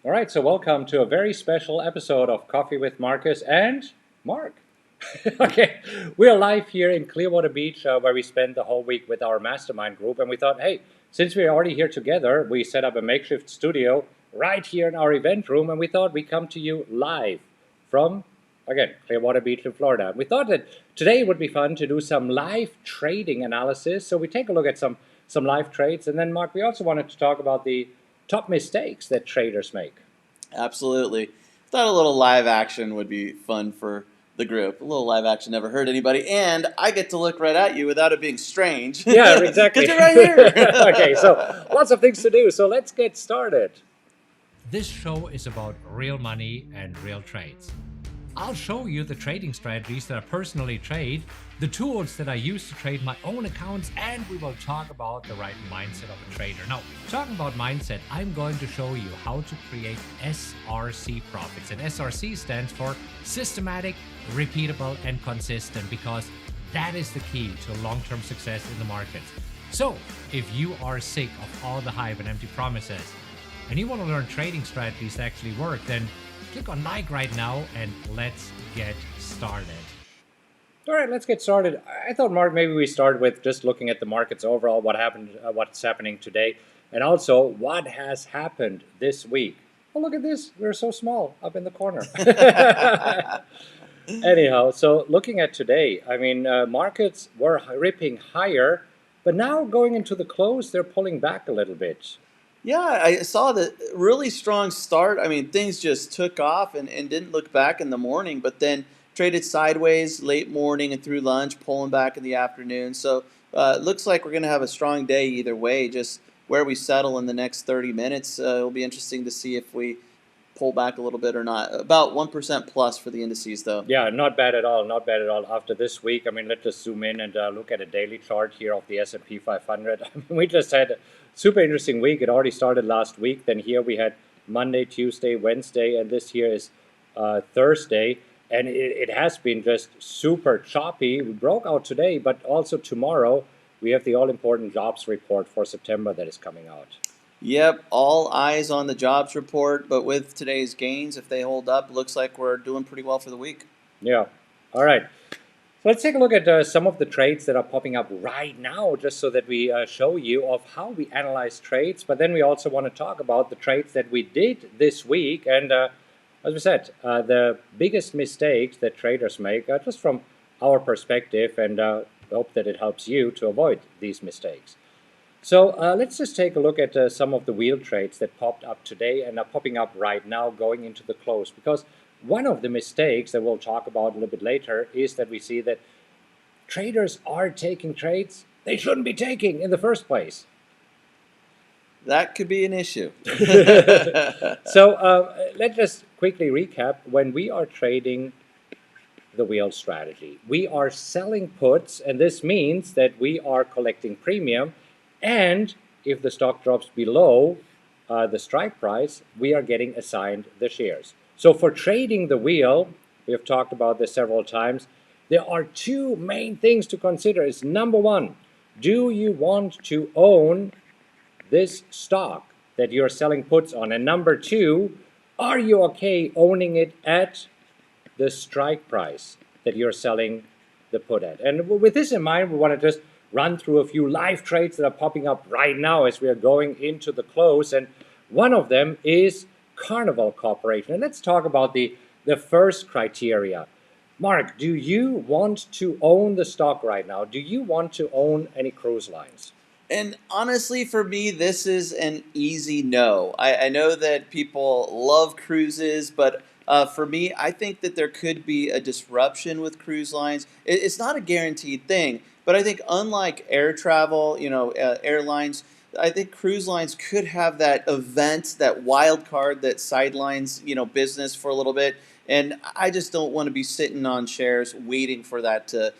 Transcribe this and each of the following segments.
All right, so welcome to a very special episode of Coffee with Markus and Mark. Okay, we're live here in Clearwater Beach where we spent the whole week with our mastermind group, and we thought, hey, since we're already here together, we set up a makeshift studio right here in our event room, and we thought we'd come to you live from, again, Clearwater Beach in Florida. We thought that today would be fun to do some live trading analysis, so we take a look at some live trades, and then Mark, we also wanted to talk about the top mistakes that traders make. Absolutely. Thought a little live action would be fun for the group. A little live action never hurt anybody, and I get to look right at you without it being strange. Yeah, exactly. Because you're right here. Okay, so lots of things to do, so let's get started. This show is about real money and real trades. I'll show you the trading strategies that I personally trade, the tools that I use to trade my own accounts, and we will talk about the right mindset of a trader. Now, talking about mindset, I'm going to show you how to create SRC profits. And SRC stands for systematic, repeatable, and consistent, because that is the key to long-term success in the markets. So, if you are sick of all the hype and empty promises, and you want to learn trading strategies that actually work, then click on like right now and let's get started. All right, let's get started. I thought, Mark, maybe we start with just looking at the markets overall, what happened, what's happening today, and also what has happened this week. Oh, look at this. We're so small up in the corner. Anyhow, so looking at today, I mean, markets were ripping higher, but now going into the close, they're pulling back a little bit. Yeah, I saw the really strong start. I mean, things just took off and didn't look back in the morning, but then traded sideways late morning and through lunch, pulling back in the afternoon. So it looks like we're going to have a strong day either way. Just where we settle in the next 30 minutes, it'll be interesting to see if we pull back a little bit or not. About 1% plus for the indices, though. Yeah, not bad at all. Not bad at all. After this week, I mean, let's just zoom in and look at a daily chart here of the S&P 500. I mean, we just had a super interesting week. It already started last week. Then here we had Monday, Tuesday, Wednesday, and this here is Thursday. And it has been just super choppy. We broke out today, but also tomorrow we have the all-important jobs report for September that is coming out. Yep, all eyes on the jobs report, but with today's gains, if they hold up, looks like we're doing pretty well for the week. Yeah. All right. So let's take a look at some of the trades that are popping up right now, just so that we show you of how we analyze trades. But then we also want to talk about the trades that we did this week. And as we said, the biggest mistakes that traders make, just from our perspective, and hope that it helps you to avoid these mistakes. So let's just take a look at some of the wheel trades that popped up today and are popping up right now going into the close. Because one of the mistakes that we'll talk about a little bit later is that we see that traders are taking trades they shouldn't be taking in the first place. That could be an issue. So let's just quickly recap. When we are trading the wheel strategy, we are selling puts, and this means that we are collecting premium. And if the stock drops below the strike price, we are getting assigned the shares. So for trading the wheel, we have talked about this several times, there are two main things to consider. Is number one, do you want to own this stock that you're selling puts on? And number two, are you okay owning it at the strike price that you're selling the put at? And with this in mind, we want to just run through a few live trades that are popping up right now as we are going into the close. And one of them is Carnival Corporation. And let's talk about the first criteria. Mark, do you want to own the stock right now? Do you want to own any cruise lines? And honestly, for me, this is an easy no. I know that people love cruises, but for me, I think that there could be a disruption with cruise lines. It's not a guaranteed thing, but I think unlike air travel, airlines, I think cruise lines could have that event, that wild card that sidelines, business for a little bit. And I just don't want to be sitting on shares waiting for that to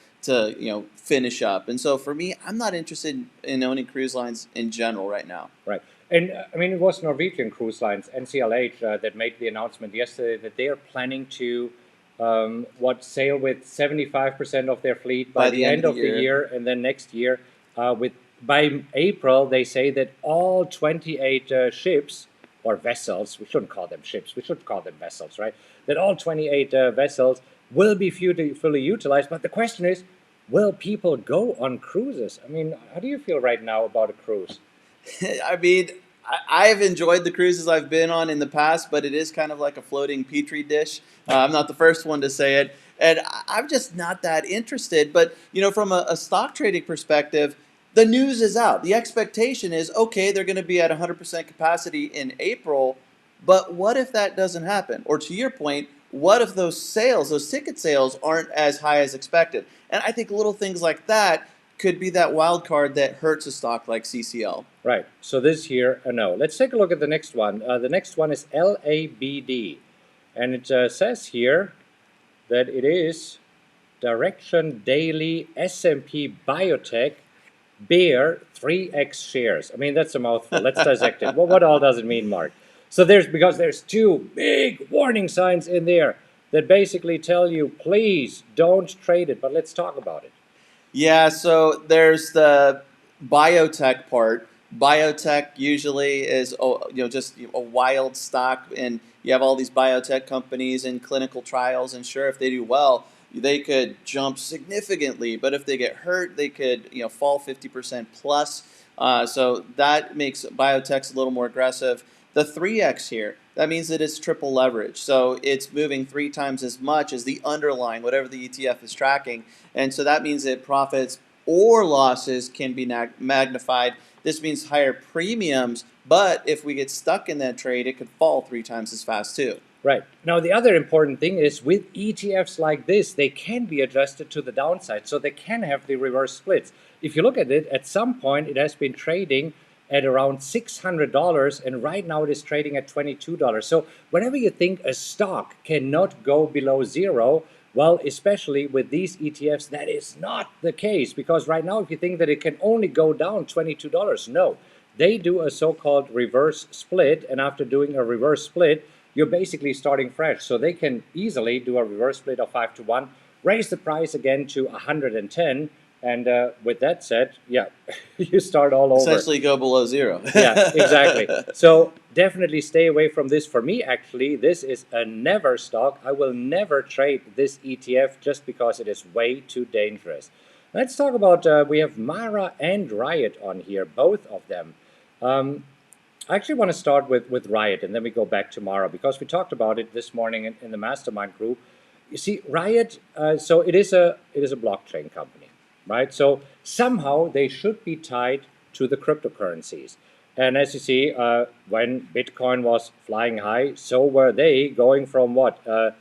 finish up. And so for me, I'm not interested in owning cruise lines in general right now. Right. And I mean, it was Norwegian Cruise Lines, NCLH, that made the announcement yesterday that they are planning to sail with 75% of their fleet by the end of the year, and then next year by April they say that all 28 ships or vessels, we shouldn't call them ships, we should call them vessels, right? That all 28 vessels will be fully utilized. But the question is, will people go on cruises? I mean, how do you feel right now about a cruise? I mean, I've enjoyed the cruises I've been on in the past, but it is kind of like a floating petri dish. I'm not the first one to say it, and I'm just not that interested. But from a stock trading perspective, the news is out. The expectation is okay. They're going to be at 100% capacity in April, but what if that doesn't happen? Or to your point, what if those ticket sales, aren't as high as expected? And I think little things like that could be that wild card that hurts a stock like CCL. Right. So this here, no. Let's take a look at the next one. The next one is LABD. And it says here that it is Direction Daily S&P Biotech Bear 3x shares. I mean, that's a mouthful. Let's dissect it. Well, what all does it mean, Mark? So because there's two big warning signs in there that basically tell you, please don't trade it. But let's talk about it. Yeah, so there's the biotech part. Biotech usually is just a wild stock, and you have all these biotech companies in clinical trials, and sure, if they do well, they could jump significantly, but if they get hurt, they could fall 50% plus. So that makes biotechs a little more aggressive. The 3x here, that means that it's triple leverage. So it's moving 3 times as much as the underlying, whatever the ETF is tracking. And so that means that profits or losses can be magnified. This means higher premiums, but if we get stuck in that trade, it could fall 3 times as fast too. Right. Now, the other important thing is with ETFs like this, they can be adjusted to the downside. So they can have the reverse splits. If you look at it, at some point, it has been trading at around $600, and right now it is trading at $22. So whenever you think a stock cannot go below zero, well, especially with these ETFs, that is not the case, because right now if you think that it can only go down $22, no. They do a so-called reverse split, and after doing a reverse split, you're basically starting fresh. So they can easily do a reverse split of 5-to-1, raise the price again to 110, and with that said, yeah, you start all over. Essentially go below zero. Yeah, exactly. So definitely stay away from this. For me, actually, this is a never stock. I will never trade this ETF just because it is way too dangerous. Let's talk about, we have Mara and Riot on here, both of them. I actually want to start with Riot, and then we go back to Mara, because we talked about it this morning in the mastermind group. You see, Riot, so it is a blockchain company, right? So somehow they should be tied to the cryptocurrencies. And as you see, when Bitcoin was flying high, so were they, going from what, $2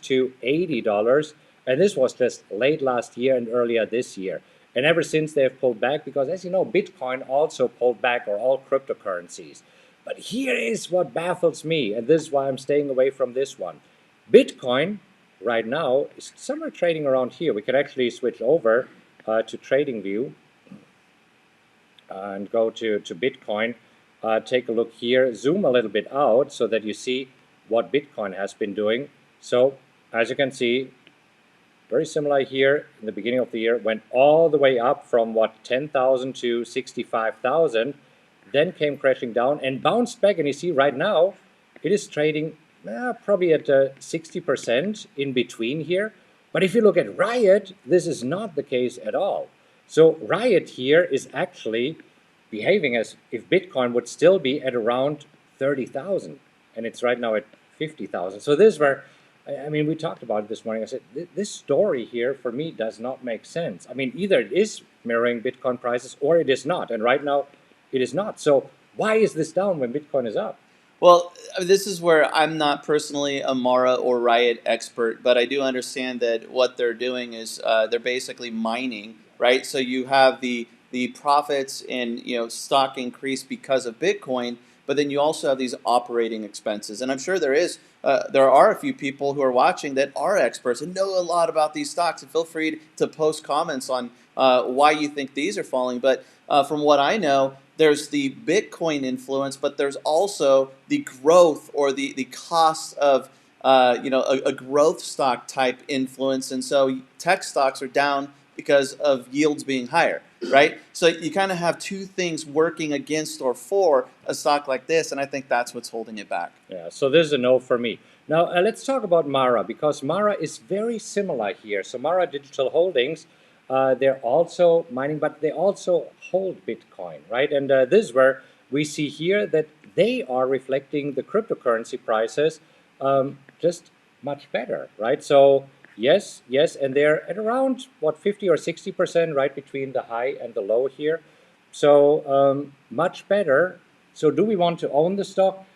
to $80. And this was just late last year and earlier this year. And ever since they have pulled back, because as you know, Bitcoin also pulled back, or all cryptocurrencies. But here is what baffles me, and this is why I'm staying away from this one. Bitcoin right now is somewhere trading around here. We can actually switch over to TradingView and go to Bitcoin. Take a look here, zoom a little bit out so that you see what Bitcoin has been doing. So as you can see, very similar here in the beginning of the year, went all the way up from what, 10,000 to 65,000, then came crashing down and bounced back. And you see right now it is trading probably at 60% in between here. But if you look at Riot, this is not the case at all. So Riot here is actually behaving as if Bitcoin would still be at around 30,000, and it's right now at 50,000. So this is where, I mean, we talked about it this morning. I said, this story here for me does not make sense. I mean, either it is mirroring Bitcoin prices or it is not. And right now it is not. So why is this down when Bitcoin is up? Well, this is where I'm not personally a Mara or Riot expert, but I do understand that what they're doing is they're basically mining, right? So you have the profits and stock increase because of Bitcoin, but then you also have these operating expenses. And I'm sure there are a few people who are watching that are experts and know a lot about these stocks. And feel free to post comments on why you think these are falling. But from what I know, there's the Bitcoin influence, but there's also the growth or the cost of a growth stock type influence. And so tech stocks are down because of yields being higher, right? So you kind of have two things working against or for a stock like this, and I think that's what's holding it back. Yeah, so this is a no for me. Now, let's talk about Mara, because Mara is very similar here. So Mara Digital Holdings, they're also mining, but they also hold Bitcoin, right? And this is where we see here that they are reflecting the cryptocurrency prices just much better, right? So yes, yes, and they're at around, what, 50 or 60%, right, between the high and the low here. So much better. So do we want to own the stock?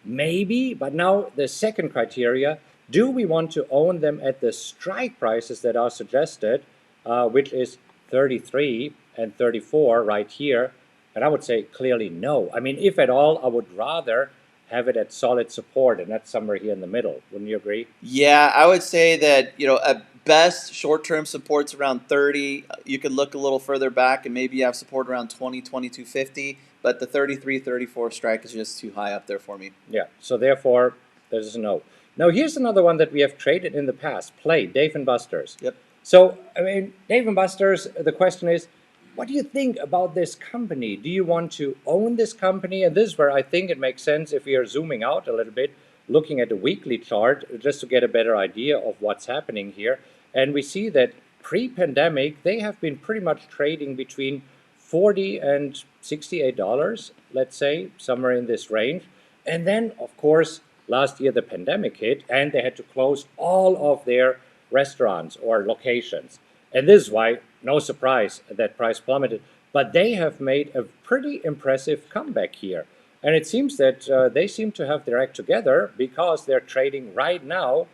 Maybe, but now the second criteria, do we want to own them at the strike prices that are suggested, which is 33 and 34 right here? And I would say clearly no. I mean, if at all, I would rather have it at solid support, and that's somewhere here in the middle. Wouldn't you agree? Yeah, I would say that, at best, short-term support's around 30. You could look a little further back and maybe you have support around 20, 22.50, but the 33, 34 strike is just too high up there for me. Yeah, so therefore, there's a no. Now, here's another one that we have traded in the past, Play, Dave & Buster's. Yep. So, I mean, Dave & Buster's, the question is, what do you think about this company? Do you want to own this company? And this is where I think it makes sense if we are zooming out a little bit, looking at the weekly chart, just to get a better idea of what's happening here. And we see that pre-pandemic, they have been pretty much trading between $40 and $68, let's say, somewhere in this range. And then, of course, last year the pandemic hit and they had to close all of their restaurants or locations. And this is why, no surprise, that price plummeted. But they have made a pretty impressive comeback here. And it seems that they seem to have their act together, because they're trading right now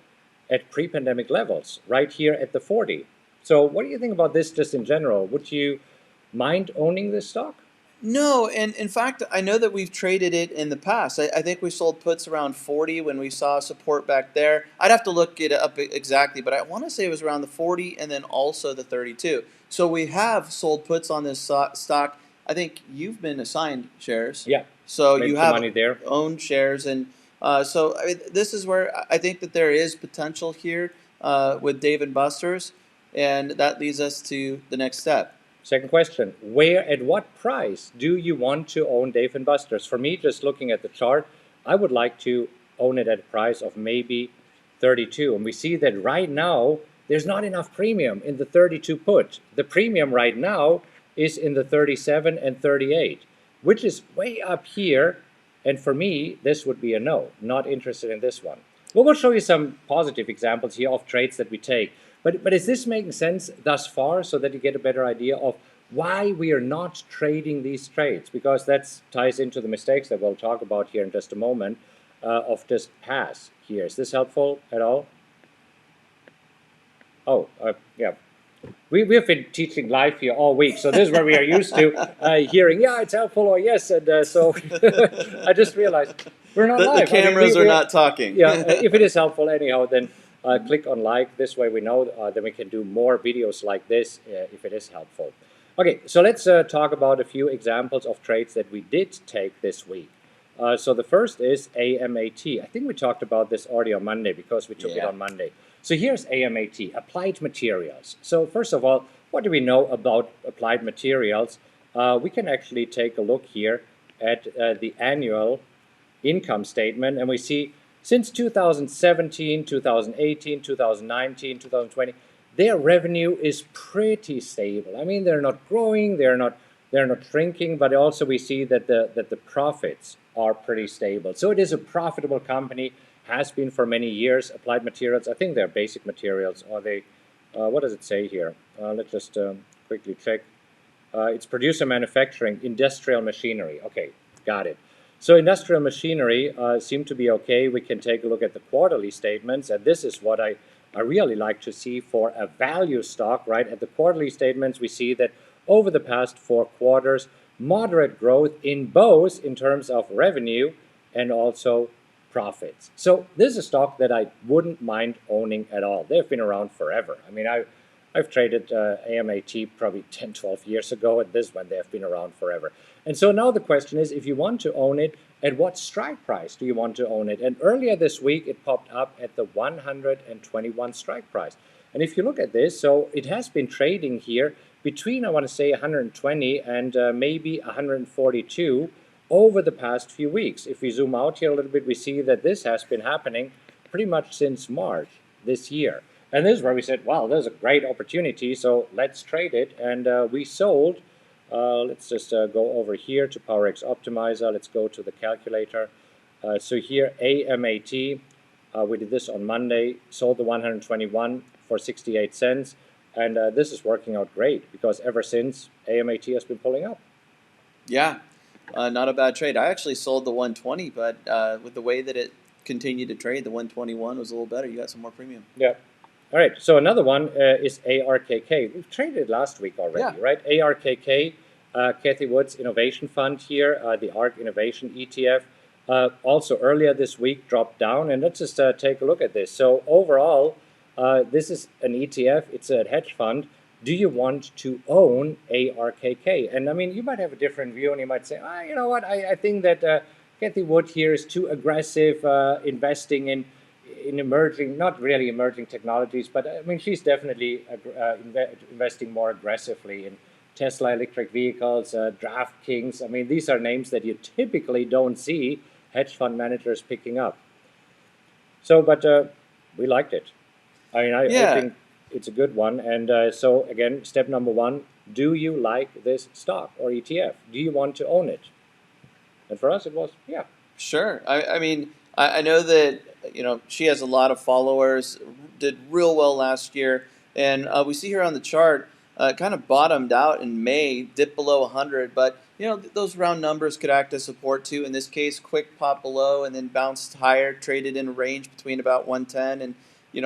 at pre-pandemic levels, right here at the 40. So what do you think about this just in general? Would you mind owning this stock? No, and in fact, I know that we've traded it in the past. I think we sold puts around 40 when we saw support back there. I'd have to look it up exactly, but I want to say it was around the 40 and then also the 32. So we have sold puts on this stock. I think you've been assigned shares. Yeah. So Make you the have money there. owned shares. And so I mean, this is where I think that there is potential here with Dave & Buster's. And that leads us to the next step. Second question, at what price do you want to own Dave & Buster's? For me, just looking at the chart, I would like to own it at a price of maybe 32. And we see that right now, there's not enough premium in the 32 put. The premium right now is in the 37 and 38, which is way up here. And for me, this would be a no, not interested in this one. Well, we'll show you some positive examples here of trades that we take. But is this making sense thus far, so that you get a better idea of why we are not trading these trades? Because that ties into the mistakes that we'll talk about here in just a moment of this pass here. Is this helpful at all? Oh, yeah. We've been teaching live here all week, so this is where we are used to hearing, yeah, it's helpful, or yes, and so I just realized we're not live. The cameras are not talking. Yeah, if it is helpful anyhow, then click on like. This way we know that we can do more videos like this if it is helpful. Okay, so let's talk about a few examples of trades that we did take this week. So the first is AMAT. I think we talked about this already on Monday, because we took it on Monday. So here's AMAT, Applied Materials. So first of all, what do we know about Applied Materials? We can actually take a look here at the annual income statement, and we see since 2017, 2018, 2019, 2020, their revenue is pretty stable. I mean, they're not growing, they're not shrinking, but also we see that the profits are pretty stable. So it is a profitable company, has been for many years. Applied Materials, I think they're basic materials. Are they? What does it say here? Let's just quickly check. It's producer manufacturing, industrial machinery. Okay, got it. So industrial machinery seem to be okay. We can take a look at the quarterly statements, and this is what I really like to see for a value stock, right? At the quarterly statements, we see that over the past 4 quarters, moderate growth in both in terms of revenue and also profits. So this is a stock that I wouldn't mind owning at all. They've been around forever. I mean, I've traded AMAT probably 10, 12 years ago, and this one, they have been around forever. And so now the question is, if you want to own it, at what strike price do you want to own it? And earlier this week, it popped up at the 121 strike price. And if you look at this, so it has been trading here between, I want to say, 120 and maybe 142 over the past few weeks. If we zoom out here a little bit, we see that this has been happening pretty much since March this year. And this is where we said, wow, there's a great opportunity, so let's trade it. And we sold. Let's just go over here to PowerX Optimizer. Let's go to the calculator. So here, AMAT, we did this on Monday, sold the 121 for 68 cents. And this is working out great because ever since, AMAT has been pulling up. Yeah, not a bad trade. I actually sold the 120, but with the way that it continued to trade, the 121 was a little better. You got some more premium. Yeah. All right. So another one is ARKK. We've traded last week already, right? ARKK, Kathy Wood's Innovation Fund here, the ARK Innovation ETF. Also earlier this week dropped down, and let's just take a look at this. So overall, this is an ETF. It's a hedge fund. Do you want to own ARKK? And I mean, you might have a different view, and you might say, you know what? I think that Kathy Wood here is too aggressive investing in emerging, not really emerging technologies, but I mean, she's definitely investing more aggressively in Tesla electric vehicles, DraftKings. I mean, these are names that you typically don't see hedge fund managers picking up. So, but we liked it. I mean, I think it's a good one. And so, again, step number one, do you like this stock or ETF? Do you want to own it? And for us, it was, yeah. Sure. I mean, I know that, she has a lot of followers, did real well last year. And we see here on the chart, kind of bottomed out in May, dipped below 100. But, those round numbers could act as support too. In this case, quick pop below and then bounced higher, traded in a range between about 110 and,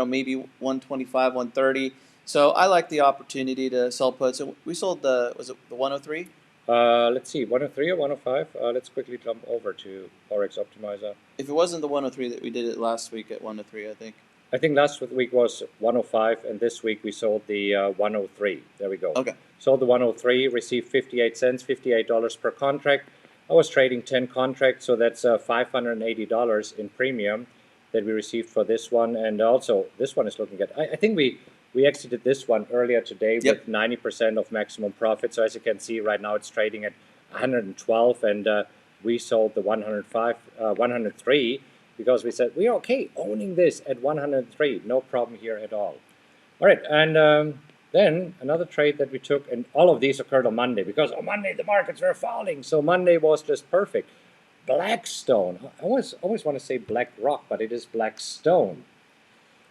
maybe 125, 130. So I like the opportunity to sell puts. So we sold was it the 103? Let's see, 103 or 105? Let's quickly jump over to Forex Optimizer. If it wasn't the 103 that we did it last week at 103, I think. I think last week was 105, and this week we sold the 103. There we go. Okay. Sold the 103, received 58 cents, $58 per contract. I was trading 10 contracts, so that's $580 in premium that we received for this one. And also, this one is looking good. I think we exited this one earlier today with 90% of maximum profit. So as you can see, right now it's trading at 112, and we sold the 103 because we said we're okay owning this at 103. No problem here at all. All right, and then another trade that we took, and all of these occurred on Monday because on Monday the markets were falling. So Monday was just perfect. Blackstone. I always want to say BlackRock, but it is Blackstone.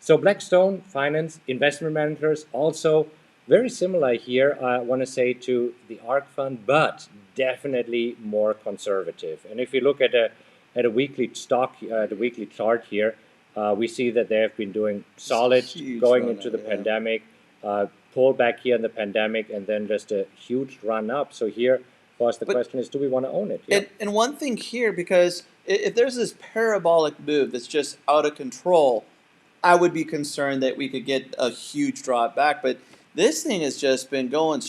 So Blackstone Finance investment managers also very similar here, I want to say, to the ARK fund, but definitely more conservative. And if you look at a weekly stock, the weekly chart here, we see that they have been doing solid going into the pandemic, pull back here in the pandemic, and then just a huge run up. So here, for us, the question is, do we want to own it? Yeah. And one thing here, because if there's this parabolic move that's just out of control, I would be concerned that we could get a huge drop back. But this thing has just been going,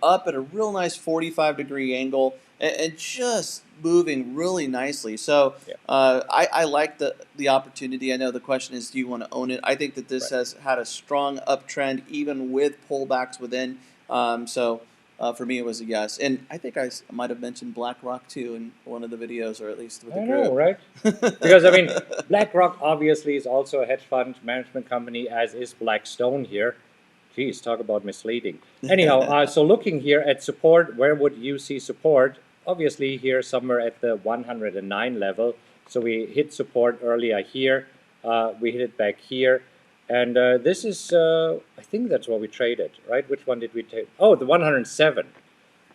up at a real nice 45-degree angle and just moving really nicely. So I like the opportunity. I know the question is, do you want to own it? I think that this has had a strong uptrend, even with pullbacks within. For me, it was a yes. And I think I might have mentioned BlackRock, too, in one of the videos, or at least with the group. I know, right? Because, I mean, BlackRock obviously is also a hedge fund management company, as is Blackstone here. Geez, talk about misleading. Anyhow, so looking here at support, where would you see support? Obviously, here somewhere at the 109 level. So we hit support earlier here. We hit it back here. And this is, I think that's what we traded, right? Which one did we take? Oh, the 107.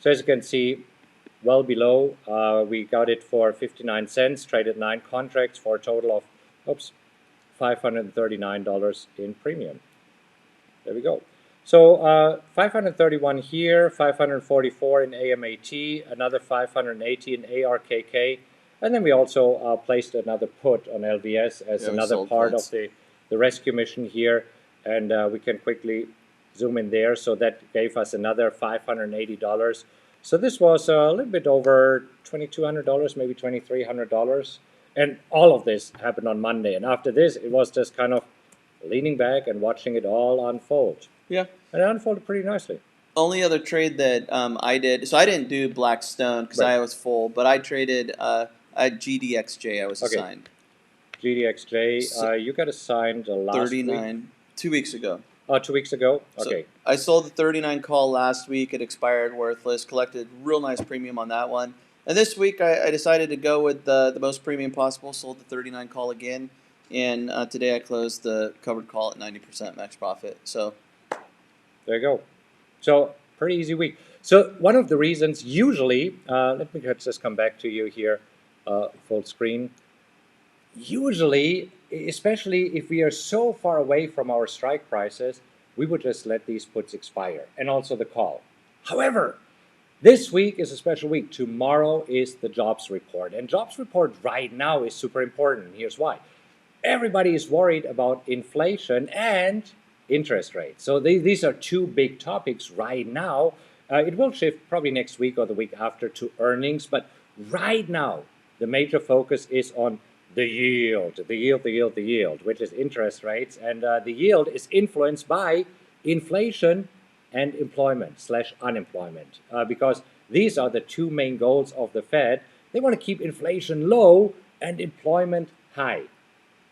So as you can see, well below, we got it for 59 cents, traded 9 contracts for a total of, $539 in premium. There we go. So 531 here, 544 in AMAT, another 580 in ARKK. And then we also placed another put on LVS as another part of the rescue mission here, and we can quickly zoom in there. So that gave us another $580. So this was a little bit over $2,200, maybe $2,300, and all of this happened on Monday. And after this, it was just kind of leaning back and watching it all unfold. Yeah. And it unfolded pretty nicely. Only other trade that I did, so I didn't do Blackstone because Right. I was full, but I traded a GDXJ. I was Okay. assigned GDXJ, you got assigned last 39 week? 2 weeks ago. 2 weeks ago? So Okay. I sold the 39 call last week. It expired worthless. Collected real nice premium on that one. And this week I decided to go with the most premium possible. Sold the 39 call again. And today I closed the covered call at 90% max profit. So There you go. So pretty easy week. So one of the reasons usually, let me just come back to you here, full screen. Usually, especially if we are so far away from our strike prices, we would just let these puts expire and also the call. However, this week is a special week. Tomorrow is the jobs report. And jobs report right now is super important. Here's why. Everybody is worried about inflation and interest rates. So these are two big topics right now. It will shift probably next week or the week after to earnings. But right now, the major focus is on the yield, which is interest rates. And the yield is influenced by inflation and employment slash unemployment, because these are the two main goals of the Fed. They want to keep inflation low and employment high,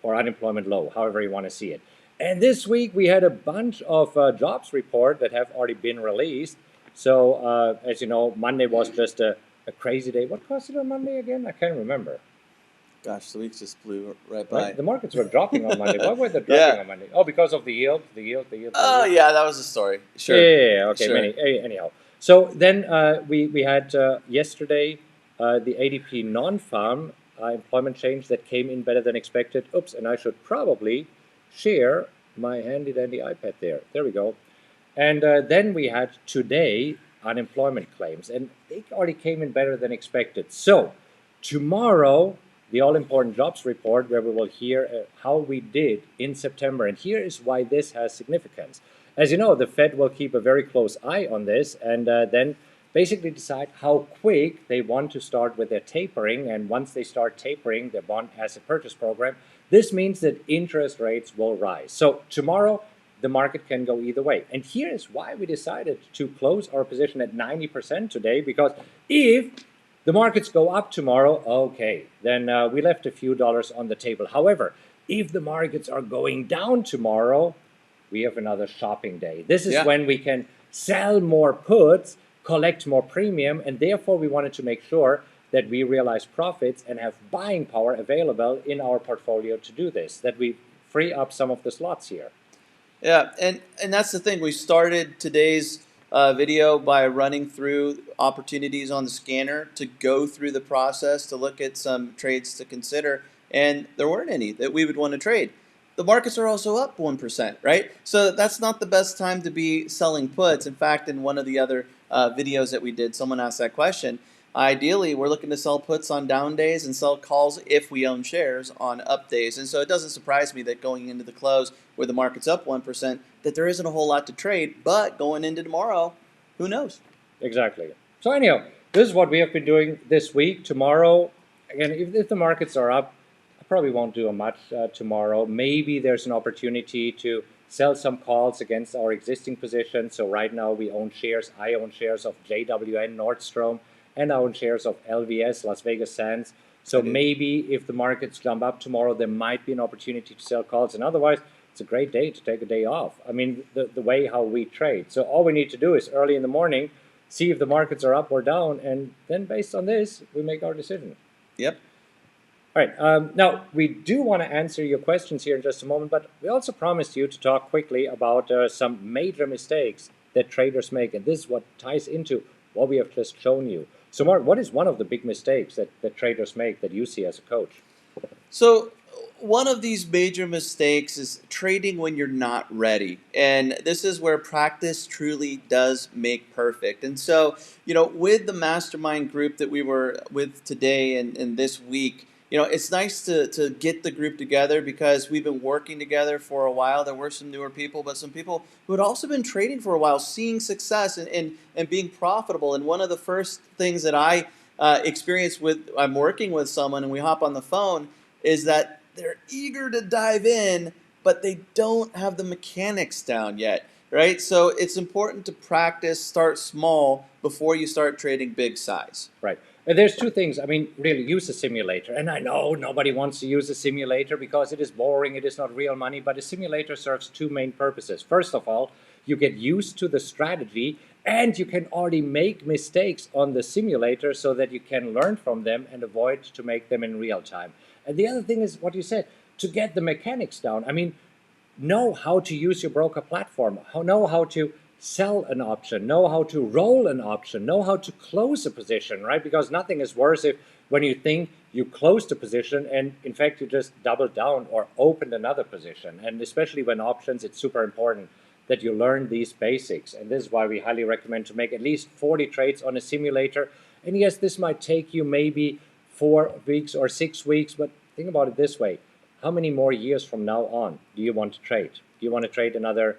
or unemployment low, however you want to see it. And this week we had a bunch of jobs report that have already been released. So as you know, Monday was just a crazy day. What caused it on Monday again? I can't remember. gosh, the week just blew right by. Right? The markets were dropping on Monday. Why were they dropping on Monday? Oh, because of the yield. Oh yeah, that was the story. Sure. Yeah. Okay. Sure. Anyhow. So then we had yesterday the ADP non-farm employment change that came in better than expected. Oops, and I should probably share my handy dandy iPad there. There we go. And then we had today unemployment claims, and they already came in better than expected. So tomorrow, the all-important jobs report, where we will hear how we did in September. And here is why this has significance. As you know, the Fed will keep a very close eye on this, and then basically decide how quick they want to start with their tapering. And once they start tapering their bond asset purchase program, this means that interest rates will rise. So tomorrow, the market can go either way. And here is why we decided to close our position at 90% today, because if the markets go up tomorrow, okay, then we left a few dollars on the table. However, if the markets are going down tomorrow, we have another shopping day. This is when we can sell more puts, collect more premium, and therefore we wanted to make sure that we realize profits and have buying power available in our portfolio to do this, that we free up some of the slots here. Yeah, and that's the thing. We started today's video by running through opportunities on the scanner to go through the process to look at some trades to consider, and there weren't any that we would want to trade. The markets are also up 1%, right? So that's not the best time to be selling puts. In fact, in one of the other videos that we did, someone asked that question. Ideally, we're looking to sell puts on down days and sell calls if we own shares on up days. And so it doesn't surprise me that going into the close where the market's up 1%, that there isn't a whole lot to trade. But going into tomorrow, who knows? Exactly. So anyhow, this is what we have been doing this week. Tomorrow, again, if the markets are up, I probably won't do much tomorrow. Maybe there's an opportunity to sell some calls against our existing position. So right now we own shares. I own shares of JWN, Nordstrom, and I own shares of LVS, Las Vegas Sands. So maybe if the markets jump up tomorrow, there might be an opportunity to sell calls. And otherwise, it's a great day to take a day off. I mean, the way how we trade. So all we need to do is early in the morning, see if the markets are up or down, and then based on this, we make our decision. Yep. All right. Now, we do want to answer your questions here in just a moment, but we also promised you to talk quickly about some major mistakes that traders make. And this is what ties into what we have just shown you. So, Mark, what is one of the big mistakes that traders make that you see as a coach? So one of these major mistakes is trading when you're not ready. And this is where practice truly does make perfect. And so, with the mastermind group that we were with today and this week, it's nice to get the group together because we've been working together for a while. There were some newer people, but some people who had also been trading for a while, seeing success and being profitable. And one of the first things that I experienced I'm working with someone and we hop on the phone, is that they're eager to dive in, but they don't have the mechanics down yet, right? So it's important to practice, start small before you start trading big size. Right. And there's two things. I mean, really, use a simulator. And I know nobody wants to use a simulator because it is boring, it is not real money, but a simulator serves two main purposes. First of all, you get used to the strategy and you can already make mistakes on the simulator so that you can learn from them and avoid to make them in real time. And the other thing is what you said, to get the mechanics down. I mean, know how to use your broker platform, know how to sell an option, know how to roll an option, know how to close a position, right? Because nothing is worse if when you think you closed a position and in fact you just doubled down or opened another position. And especially when options, it's super important that you learn these basics. And this is why we highly recommend to make at least 40 trades on a simulator. And yes, this might take you maybe 4 weeks or 6 weeks, but think about it this way. How many more years from now on do you want to trade? Do you want to trade another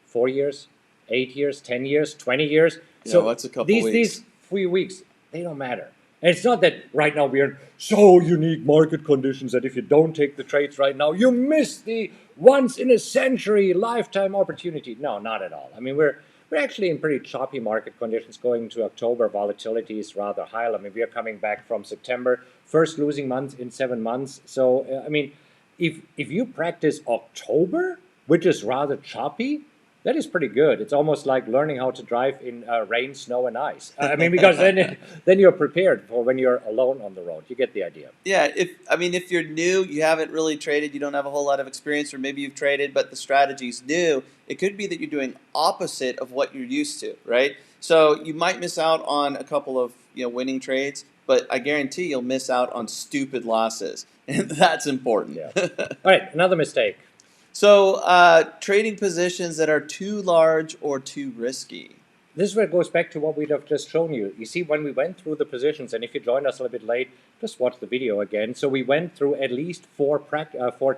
4 years, 8 years, 10 years, 20 years? So that's a couple weeks. These few weeks, they don't matter. And it's not that right now we're in so unique market conditions that if you don't take the trades right now, you miss the once in a century lifetime opportunity. No, not at all. I mean, we're actually in pretty choppy market conditions going into October. Volatility is rather high. I mean, we are coming back from September, first losing month in 7 months. So, I mean, if you practice October, which is rather choppy, that is pretty good. It's almost like learning how to drive in rain, snow, and ice. I mean, because then you're prepared for when you're alone on the road. You get the idea. Yeah, if you're new, you haven't really traded, you don't have a whole lot of experience, or maybe you've traded but the strategy's new, it could be that you're doing opposite of what you're used to, right? So you might miss out on a couple of winning trades, but I guarantee you'll miss out on stupid losses, and that's important. Yeah. All right, another mistake. So trading positions that are too large or too risky. This is where it goes back to what we have just shown you. You see, when we went through the positions, and if you joined us a little bit late, just watch the video again. So we went through at least four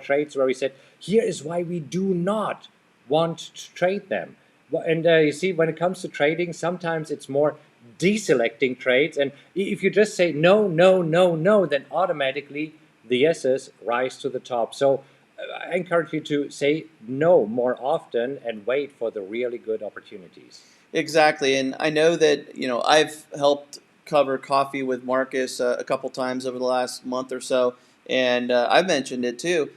trades where we said, here is why we do not want to trade them. And you see, when it comes to trading, sometimes it's more deselecting trades. And if you just say no, no, no, no, then automatically the yeses rise to the top. So I encourage you to say no more often and wait for the really good opportunities. Exactly, and I know that I've helped cover Coffee with Markus a couple times over the last month or so, and I've mentioned it too.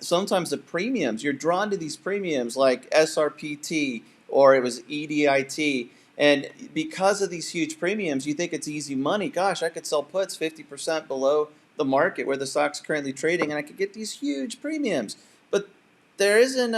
Sometimes the premiums, you're drawn to these premiums like SRPT or it was EDIT, and because of these huge premiums, you think it's easy money. Gosh, I could sell puts 50% below the market where the stock's currently trading, and I could get these huge premiums. But there isn't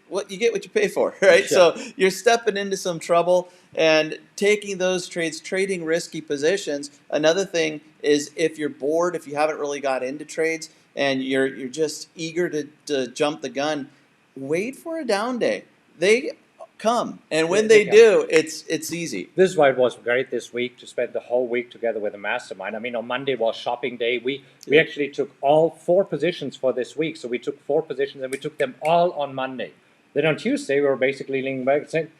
what you get what you pay for, right? Yeah. So you're stepping into some trouble and taking those trades, trading risky positions. Another thing is if you're bored, if you haven't really got into trades and you're just eager to jump the gun, wait for a down day. They come, and when they do, it's easy. This is why it was great this week to spend the whole week together with a mastermind. I mean, on Monday was shopping day. We actually took all 4 positions for this week. So we took 4 positions and we took them all on Monday. Then on Tuesday, we were basically leaning back and saying,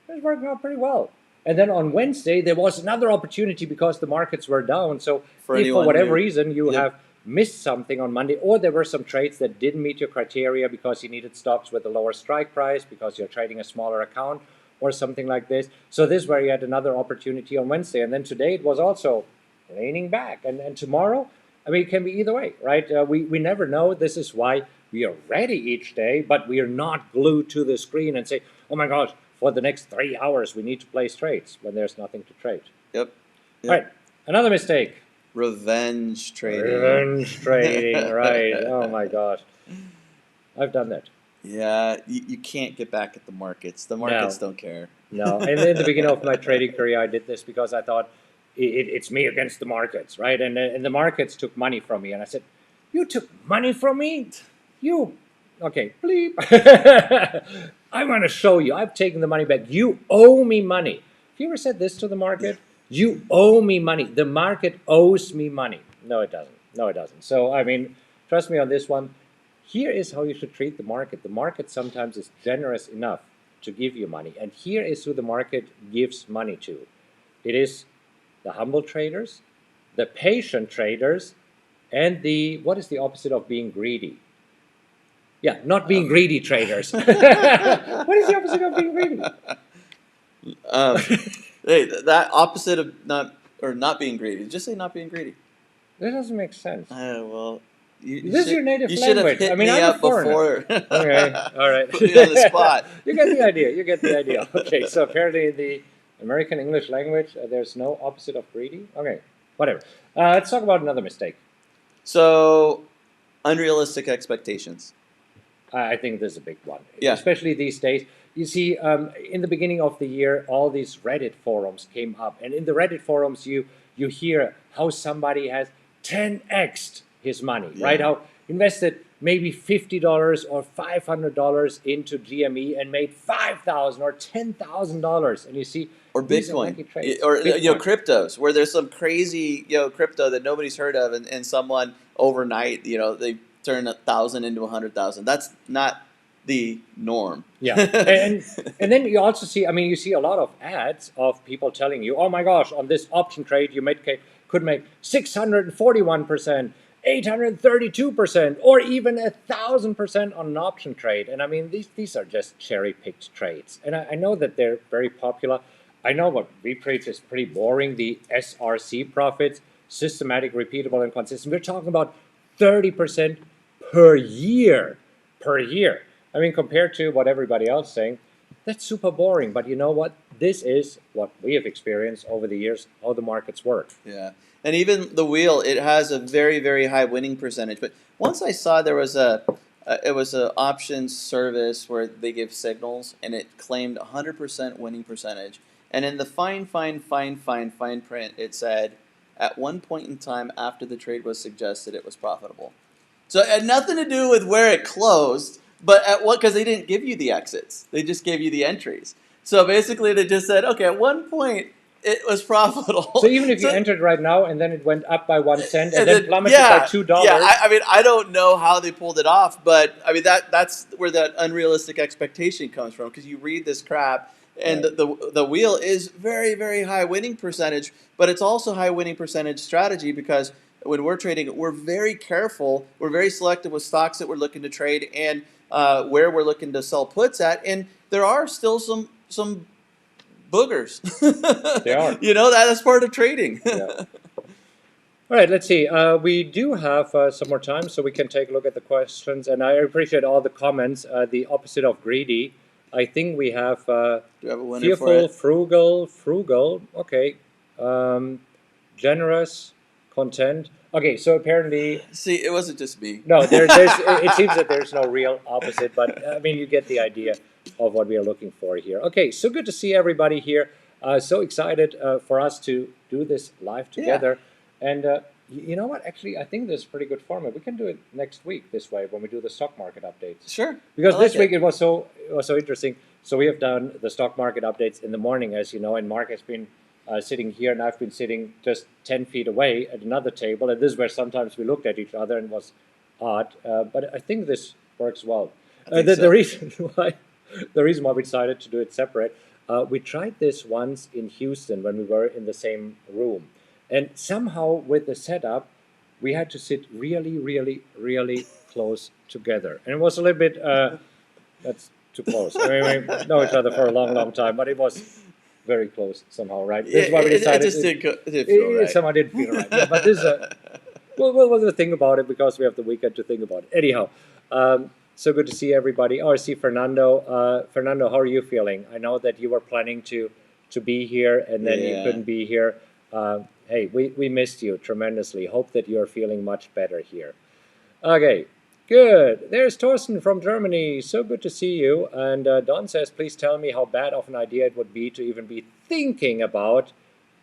it's working out pretty well. And then on Wednesday, there was another opportunity because the markets were down. So if for whatever reason you have missed something on Monday, or there were some trades that didn't meet your criteria because you needed stops with a lower strike price, because you're trading a smaller account or something like this. So this is where you had another opportunity on Wednesday. And then today it was also leaning back. And tomorrow, I mean, it can be either way, right? We never know. This is why we are ready each day, but we are not glued to the screen and say, oh my gosh, for the next 3 hours, we need to place trades when there's nothing to trade. Yep. All right, another mistake. Revenge trading. Revenge trading, right. Oh my gosh. I've done that. Yeah, you can't get back at the markets. The markets don't care. No, and in the beginning of my trading career, I did this because I thought it's me against the markets, right? And the markets took money from me. And I said, you took money from me? You, okay, bleep. I'm going to show you. I've taken the money back. You owe me money. Have you ever said this to the market? You owe me money. The market owes me money. No, it doesn't. No, it doesn't. So, I mean, trust me on this one. Here is how you should treat the market. The market sometimes is generous enough to give you money. And here is who the market gives money to. It is the humble traders, the patient traders, and what is the opposite of being greedy? Yeah, not being greedy traders. What is the opposite of being greedy? Hey, that opposite of not being greedy. Just say not being greedy. That doesn't make sense. Well, This is your native you should have language. I hit mean, me I'm a up foreigner. before. Okay, all right. Put me on the spot. You get the idea. You get the idea. Okay, so apparently in the American English language, there's no opposite of greedy. Okay, whatever. Let's talk about another mistake. So, unrealistic expectations. I think this is a big one, Yeah. especially these days. You see, in the beginning of the year, all these Reddit forums came up, and in the Reddit forums, you hear how somebody has 10x'd his money, right? Yeah. How invested maybe $50 or $500 into GME and made $5,000 or $10,000, and you see, Or these are lucky Bitcoin, trades. or Bitcoin. cryptos, where there's some crazy crypto that nobody's heard of, and someone overnight they turn 1,000 into 100,000. That's not the norm. Yeah, and then you also see, I mean, you see a lot of ads of people telling you, oh my gosh, on this option trade you could make 641%, 832%, or even 1,000% on an option trade. And I mean, these are just cherry picked trades, and I know that they're very popular. I know what we preach is pretty boring. The SRC profits, systematic, repeatable, and consistent. We're talking about 30% per year. Per year. I mean, compared to what everybody else is saying, that's super boring. But you know what? This is what we have experienced over the years, how the markets work. Yeah, and even the wheel, it has a very, very high winning percentage. But once I saw there was it was an options service where they give signals, and it claimed 100% winning percentage. And in the fine print, it said at one point in time after the trade was suggested, it was profitable. So it had nothing to do with where it closed, but at what, because they didn't give you the exits, they just gave you the entries. So basically, they just said, okay, at one point it was profitable. So even if you entered right now and then it went up by 1 cent and then plummeted by $2. Yeah, I mean, I don't know how they pulled it off, but I mean that's where that unrealistic expectation comes from, because you read this crap. And Right. the wheel is very, very high winning percentage, but it's also high winning percentage strategy, because when we're trading, we're very careful. We're very selective with stocks that we're looking to trade, and where we're looking to sell puts at. And there are still some boogers. They are. That's part of trading. Yeah. All right, let's see. We do have some more time, so we can take a look at the questions. And I appreciate all the comments. The opposite of greedy. I think we have Do you have a winner fearful, for it? frugal. Okay. Generous, content. Okay, so apparently, See, it wasn't just me. no, there's. It seems that there's no real opposite, but I mean, you get the idea of what we are looking for here. Okay, so good to see everybody here. So excited for us to do this live together. And you know what? Actually, I think this is pretty good format. We can do it next week this way when we do the stock market updates. Sure. Because I like this week it was so interesting. So we have done the stock market updates in the morning, as you know, and Mark has been sitting here, and I've been sitting just 10 feet away at another table. And this is where sometimes we looked at each other and it was odd. But I think this works well. The reason why we decided to do it separate, we tried this once in Houston when we were in the same room. And somehow with the setup, we had to sit really, really, really close together. And it was a little bit, that's too close. I mean, we know each other for a long, long time, but it was very close somehow, right? This is why we decided. It just didn't feel right. Somehow didn't feel right. Yeah, but this is we'll think about it because we have the weekend to think about it. Anyhow, so good to see everybody. Oh, I see Fernando. Fernando, how are you feeling? I know that you were planning to be here and then you couldn't be here. Hey, we missed you tremendously. Hope that you're feeling much better here. Okay, good. There's Torsten from Germany. So good to see you. And Don says, please tell me how bad of an idea it would be to even be thinking about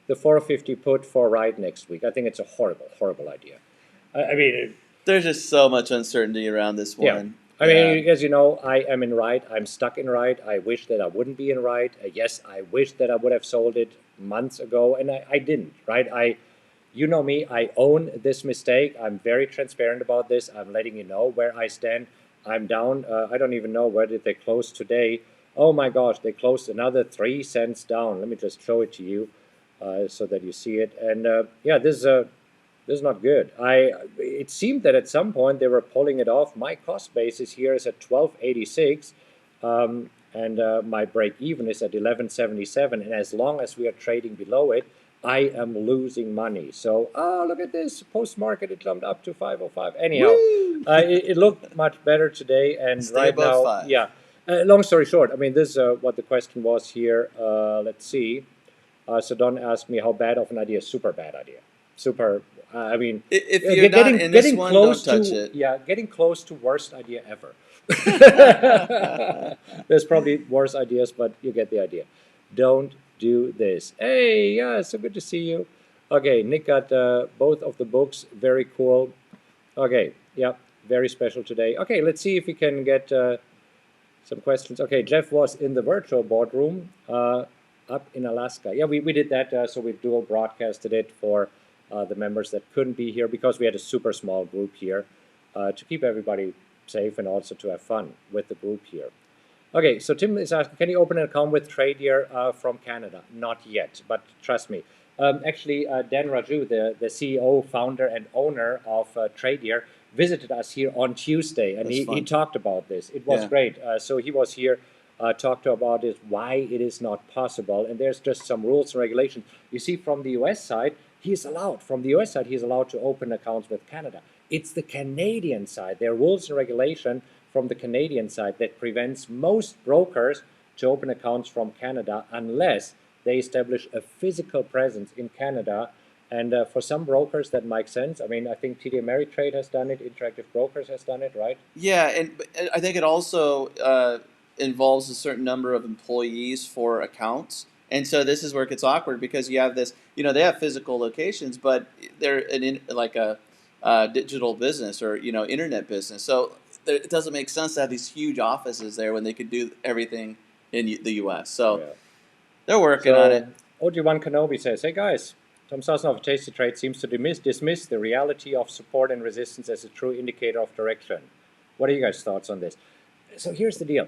the 450 put for ride next week. I think it's a horrible, horrible idea. I mean, there's just so much uncertainty around this one. Yeah. I mean, as you know, I am in ride. I'm stuck in ride. I wish that I wouldn't be in ride. Yes, I wish that I would have sold it months ago, and I didn't, right? You know me, I own this mistake. I'm very transparent about this. I'm letting you know where I stand. I'm down. I don't even know where did they close today. Oh my gosh, they closed another 3 cents down. Let me just show it to you so that you see it. And yeah, this is This is not good. It seemed that at some point they were pulling it off. My cost basis here is at 1286, and my break even is at 1177. And as long as we are trading below it, I am losing money. So, oh, look at this. Post market, it jumped up to 505. Anyhow, Woo! it looked much better today. And Stay right above now, 5. yeah. Long story short, I mean, this is what the question was here. Let's see. So Don asked me how bad of an idea. Super bad idea. Super. I mean, If you're not in this getting one, close don't touch to it. yeah, getting close to worst idea ever. There's probably worse ideas, but you get the idea. Don't do this. Hey, yeah, so good to see you. Okay, Nick got both of the books. Very cool. Okay, yeah, very special today. Okay, let's see if we can get some questions. Okay, Jeff was in the virtual boardroom up in Alaska. Yeah, we did that, so we dual broadcasted it for the members that couldn't be here because we had a super small group here to keep everybody safe and also to have fun with the group here. Okay, so Tim is asking, can you open an account with Tradier from Canada? Not yet, but trust me. Actually, Dan Raju, the CEO, founder, and owner of Tradier, visited us here on Tuesday, and he talked about this. It was great. So he was here, talked about it, why it is not possible, and there's just some rules and regulations. You see, from the US side, he's allowed. From the US side, he's allowed to open accounts with Canada. It's the Canadian side. There are rules and regulation from the Canadian side that prevents most brokers to open accounts from Canada unless they establish a physical presence in Canada. And for some brokers, that makes sense. I mean, I think TD Ameritrade has done it. Interactive Brokers has done it, right? Yeah, and I think it also involves a certain number of employees for accounts. And so this is where it gets awkward because you have this, they have physical locations, but they're like a digital business or, internet business. So it doesn't make sense to have these huge offices there when they could do everything in the U.S. So Yeah. they're working on it. OG1 Kenobi says, hey guys, Tom Sosnoff of Tasty Trade seems to dismiss the reality of support and resistance as a true indicator of direction. What are you guys' thoughts on this? So here's the deal.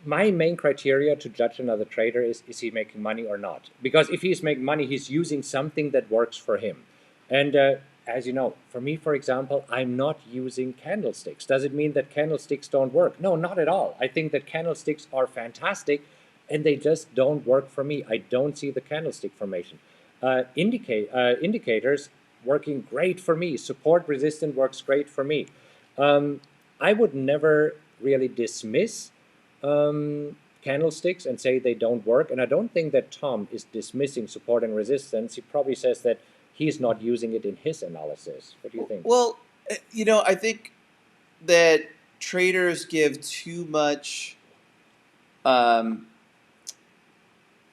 My main criteria to judge another trader is he making money or not? Because if he's making money, he's using something that works for him. And as you know, for me, for example, I'm not using candlesticks. Does it mean that candlesticks don't work? No, not at all. I think that candlesticks are fantastic, and they just don't work for me. I don't see the candlestick formation. Indicators working great for me. Support resistant works great for me. I would never really dismiss candlesticks and say they don't work. And I don't think that Tom is dismissing support and resistance. He probably says that he's not using it in his analysis. What do you think? Well, I think that traders give too much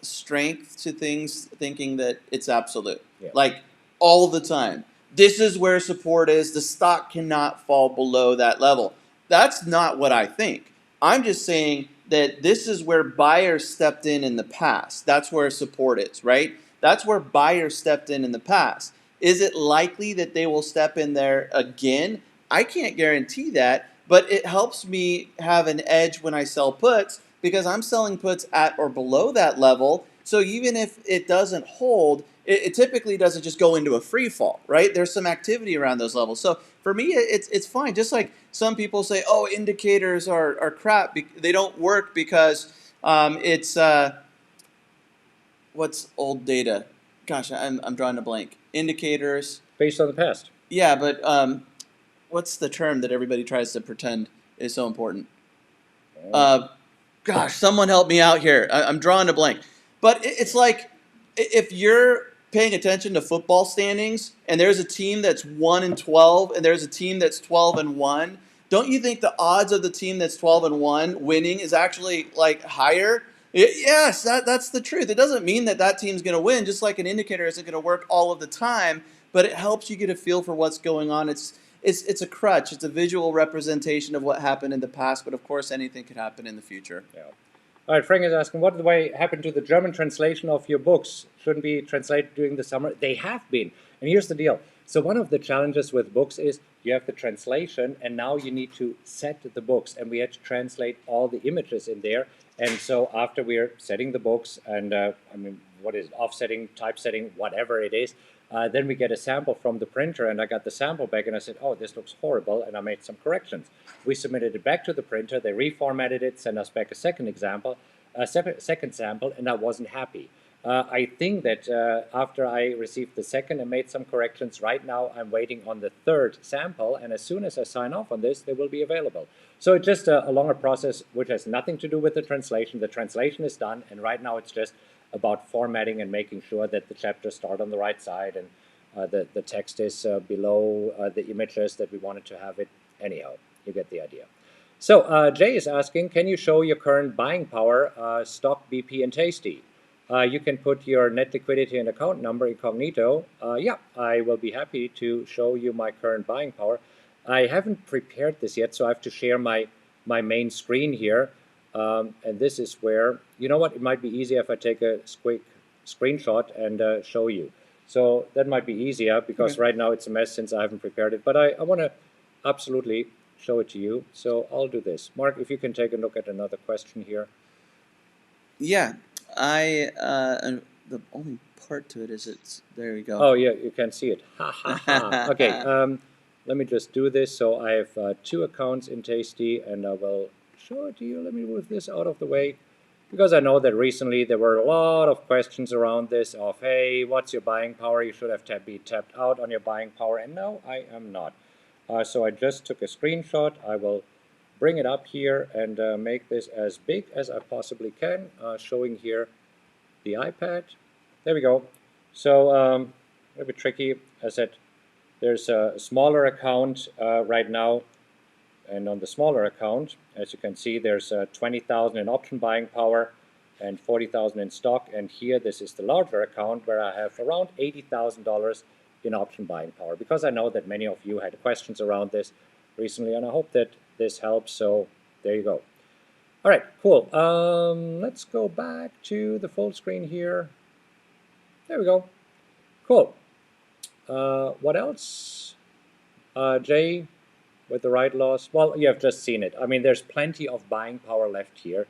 strength to things, thinking that it's absolute. Yeah. Like all the time. This is where support is. The stock cannot fall below that level. That's not what I think. I'm just saying that this is where buyers stepped in the past. That's where support is, right? That's where buyers stepped in the past. Is it likely that they will step in there again? I can't guarantee that, but it helps me have an edge when I sell puts because I'm selling puts at or below that level. So even if it doesn't hold, it typically doesn't just go into a free fall, right? There's some activity around those levels. So for me, it's fine. Just like some people say, oh, indicators are crap. They don't work because it's what's old data? Gosh, I'm drawing a blank. Indicators. Based on the past. Yeah, but what's the term that everybody tries to pretend is so important? Gosh, someone help me out here. I'm drawing a blank. But it's like if you're paying attention to football standings and there's a team that's 1-12 and there's a team that's 12-1, don't you think the odds of the team that's 12-1 winning is actually like higher? Yes, that's the truth. It doesn't mean that team's going to win, just like an indicator isn't going to work all of the time, but it helps you get a feel for what's going on. It's a crutch. It's a visual representation of what happened in the past, but of course anything could happen in the future. Yeah. All right, Frank is asking, what happened to the German translation of your books? Shouldn't be translated during the summer? They have been. And here's the deal. So one of the challenges with books is you have the translation, and now you need to set the books, and we had to translate all the images in there. And so after we're setting the books and, what is it, offsetting, typesetting, whatever it is, Then we get a sample from the printer, and I got the sample back, and I said, oh, this looks horrible, and I made some corrections. We submitted it back to the printer, they reformatted it, sent us back a second sample, and I wasn't happy. I think that after I received the second and made some corrections, right now I'm waiting on the third sample, and as soon as I sign off on this, they will be available. So it's just a longer process, which has nothing to do with the translation. The translation is done, and right now it's just about formatting and making sure that the chapters start on the right side, and the text is below the images that we wanted to have it. Anyhow, you get the idea. So Jay is asking, can you show your current buying power, stock, BP, and Tasty? You can put your net liquidity and account number incognito. Yeah, I will be happy to show you my current buying power. I haven't prepared this yet, so I have to share my main screen here. And this is where, you know what, it might be easier if I take a quick screenshot and show you. So that might be easier, because right now it's a mess since I haven't prepared it. But I want to absolutely show it to you. So I'll do this. Mark, if you can take a look at another question here. Yeah, the only part to it is there we go. Oh, yeah, you can see it. Ha, ha, ha. Okay, let me just do this. So I have 2 accounts in Tasty, and I will show it to you. Let me move this out of the way, because I know that recently there were a lot of questions around this of, hey, what's your buying power? You should have be tapped out on your buying power, and no, I am not. So I just took a screenshot. I will bring it up here and make this as big as I possibly can, showing here the iPad. There we go. So a bit tricky. As I said, there's a smaller account right now, and on the smaller account, as you can see, there's 20,000 in option buying power and 40,000 in stock. And here, this is the larger account where I have around $80,000 in option buying power, because I know that many of you had questions around this recently, and I hope that this helps. So there you go. All right, cool. Let's go back to the full screen here. There we go. Cool. What else? Jay, with the right loss? Well, you have just seen it. I mean, there's plenty of buying power left here.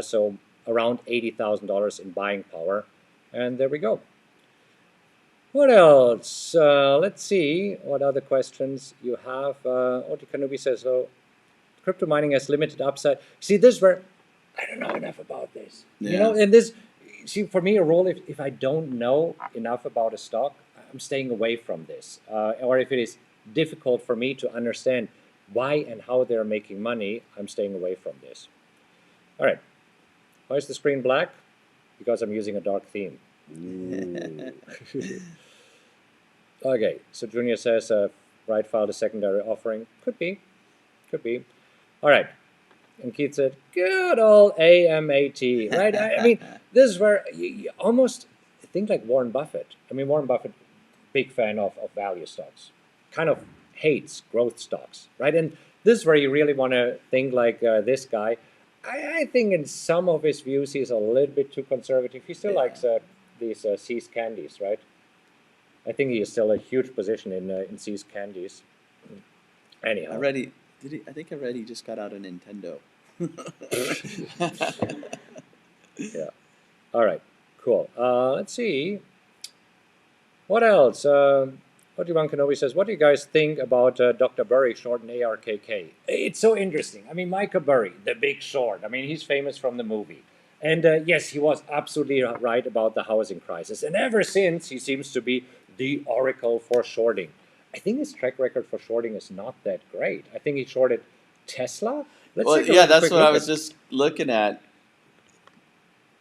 So around $80,000 in buying power. And there we go. What else? Let's see what other questions you have. Oti Kanubi says, so crypto mining has limited upside. See, this is where I don't know enough about this. Yeah. You know, and this, see, for me, a rule, if I don't know enough about a stock, I'm staying away from this. Or if it is difficult for me to understand why and how they're making money, I'm staying away from this. All right. Why is the screen black? Because I'm using a dark theme. Okay, so Junior says, right file the secondary offering. Could be. Could be. All right. And Keith said, good old AMAT, right? I mean, this is where you almost think like Warren Buffett. I mean, Warren Buffett, big fan of value stocks, kind of hates growth stocks, right? And this is where you really want to think like this guy. I think in some of his views, he's a little bit too conservative. He still likes these See's candies, right? I think he is still a huge position in See's candies. Anyhow. I think I read he just got out a Nintendo. Yeah. All right. Cool. Let's see. What else? Obi-Wan Kenobi says, what do you guys think about Dr. Burry short and ARKK? It's so interesting. I mean, Michael Burry, the big short. I mean, he's famous from the movie. And yes, he was absolutely right about the housing crisis. And ever since, he seems to be the oracle for shorting. I think his track record for shorting is not that great. I think he shorted Tesla. Well, yeah, that's what I was just looking at.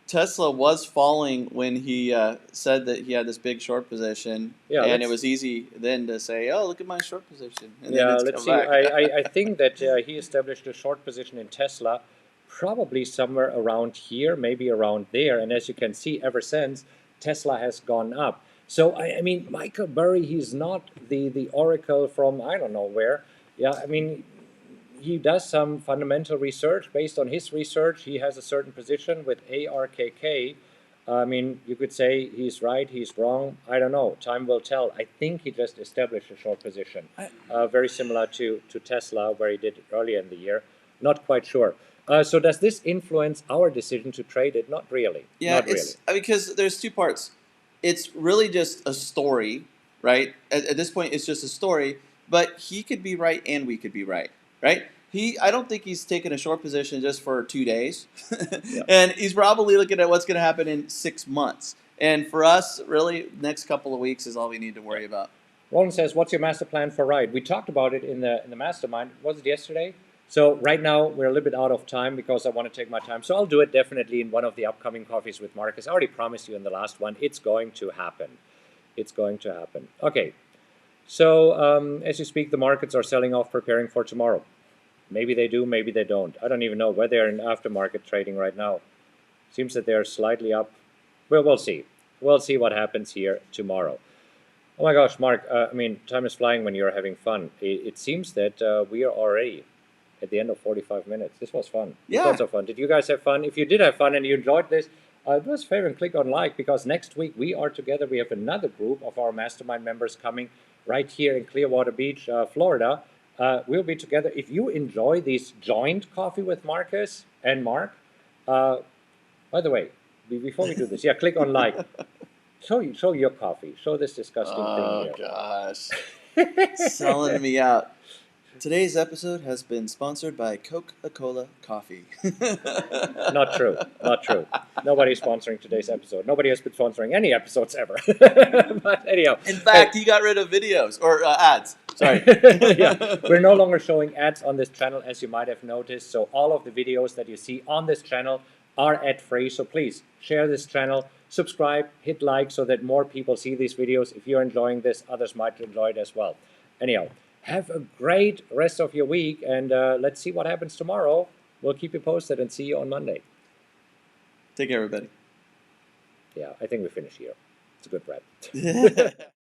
Tesla was falling when he said that he had this big short position, and it was easy then to say, "Oh, look at my short position." And yeah, let's see. I think that he established a short position in Tesla, probably somewhere around here, maybe around there. And as you can see, ever since, Tesla has gone up. So I mean, Michael Burry, he's not the oracle from I don't know where. Yeah, I mean, he does some fundamental research. Based on his research, he has a certain position with ARKK. I mean, you could say he's right, he's wrong. I don't know. Time will tell. I think he just established a short position, very similar to Tesla, where he did it earlier in the year. Not quite sure. So does this influence our decision to trade it? Not really. Yeah, not really. Because there's two parts. it's really just a story, right? At this point, it's just a story. But he could be right, and we could be right, right? I don't think he's taken a short position just for 2 days, Yeah. and he's probably looking at what's going to happen in 6 months. And for us, really, next couple of weeks is all we need to worry about. Roland says, "What's your master plan for ride?" We talked about it in the mastermind. Was it yesterday? So right now we're a little bit out of time because I want to take my time. So I'll do it definitely in one of the upcoming coffees with Markus. I already promised you in the last one. It's going to happen. It's going to happen. Okay. So as you speak, the markets are selling off, preparing for tomorrow. Maybe they do, maybe they don't. I don't even know where they're in aftermarket trading right now. Seems that they're slightly up. Well, we'll see. We'll see what happens here tomorrow. Oh my gosh, Mark, I mean, time is flying when you're having fun. It seems that we are already at the end of 45 minutes. This was fun. This Yeah. was so fun. Did you guys have fun? If you did have fun and you enjoyed this, do us a favor and click on like, because next week we are together. We have another group of our mastermind members coming right here in Clearwater Beach, Florida. We'll be together. If you enjoy these joint Coffee with Markus and Mark, by the way, before we do this, yeah, click on like. Show your coffee. Show this disgusting Oh, thing here. gosh. Selling me out. Today's episode has been sponsored by Coca-Cola Coffee. Not true. Not true. Nobody's sponsoring today's episode. Nobody has been sponsoring any episodes ever. But anyhow. In fact, he got rid of videos or ads. Sorry. Yeah, we're no longer showing ads on this channel, as you might have noticed. So all of the videos that you see on this channel are ad-free. So please share this channel, subscribe, hit like so that more people see these videos. If you're enjoying this, others might enjoy it as well. Anyhow, have a great rest of your week, and let's see what happens tomorrow. We'll keep you posted and see you on Monday. Take care, everybody. Yeah, I think we finish here. It's a good wrap.